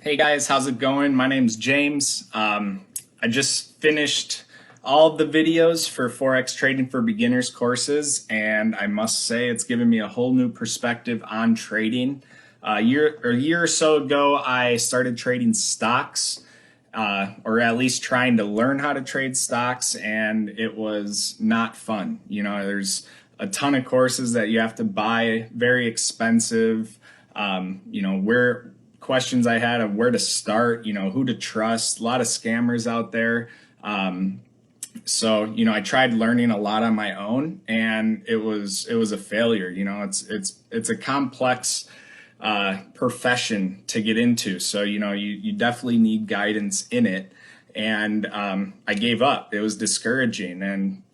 Hey guys, how's it going? My name's James. I just finished all of the videos for Forex Trading for Beginners courses, and I must say it's given me a whole new perspective on trading. A year or so ago, I started trading stocks, or at least trying to learn how to trade stocks, and it was not fun. There's a ton of courses that you have to buy, very expensive. Where questions I had of where to start, who to trust, a lot of scammers out there. So I tried learning a lot on my own, and it was a failure. It's a complex profession to get into. So you definitely need guidance in it. And I gave up. It was discouraging. And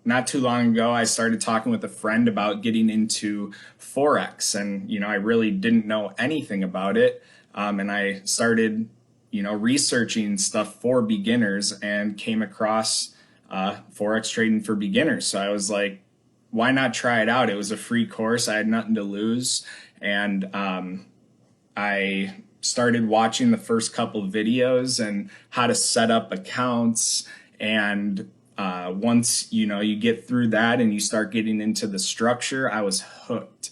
not too long ago, I started talking with a friend about getting into Forex, and I really didn't know anything about it. And I started researching stuff for beginners and came across Forex Trading for Beginners. So I was like, why not try it out? It was a free course. I had nothing to lose. And I started watching the first couple of videos and how to set up accounts. And once you get through that and you start getting into the structure, I was hooked.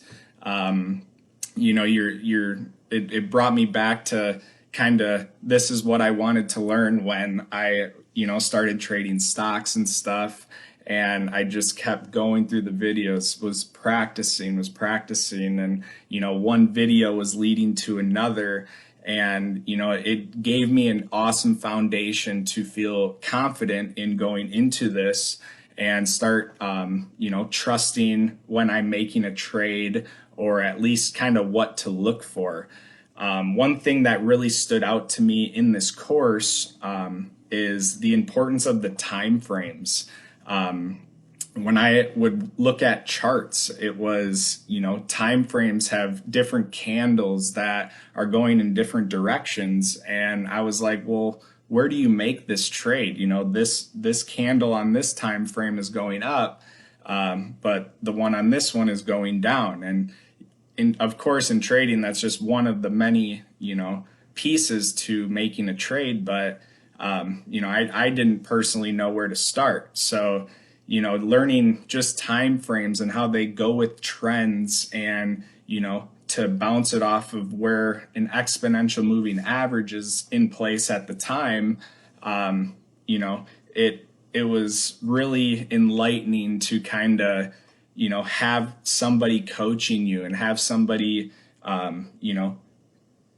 It brought me back to kind of, this is what I wanted to learn when I started trading stocks and stuff. And I just kept going through the videos, was practicing. And, one video was leading to another. And, it gave me an awesome foundation to feel confident in going into this and start, trusting when I'm making a trade, or at least kind of what to look for. One thing that really stood out to me in this course is the importance of the time frames. When I would look at charts, it was, time frames have different candles that are going in different directions. And I was like, well, where do you make this trade? This candle on this time frame is going up, but the one on this one is going down. And of course, in trading, that's just one of the many, pieces to making a trade. But, I didn't personally know where to start. So, learning just time frames and how they go with trends, and, to bounce it off of where an exponential moving average is in place at the time, it was really enlightening to kind of, have somebody coaching you and have somebody,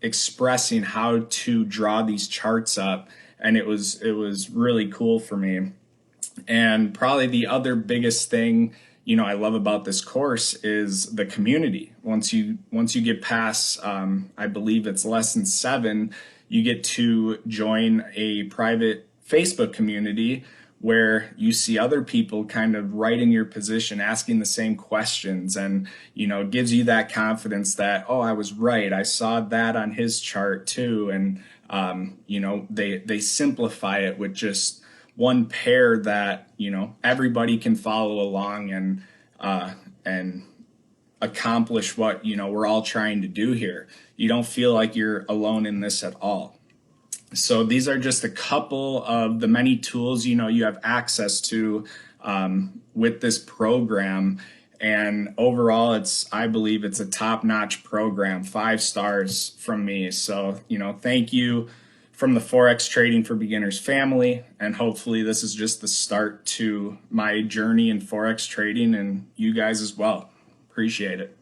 expressing how to draw these charts up. And it was really cool for me. And probably the other biggest thing, I love about this course is the community. Once you get past, I believe it's lesson 7, you get to join a private Facebook community where you see other people kind of right in your position, asking the same questions, and it gives you that confidence that, oh, I was right, I saw that on his chart too. And they simplify it with just one pair that everybody can follow along and accomplish what we're all trying to do here. You don't feel like you're alone in this at all. So these are just a couple of the many tools you have access to with this program. And overall, I believe it's a top-notch program, 5 stars from me. So thank you from the Forex Trading for Beginners family, and hopefully this is just the start to my journey in Forex trading, and you guys as well. Appreciate it.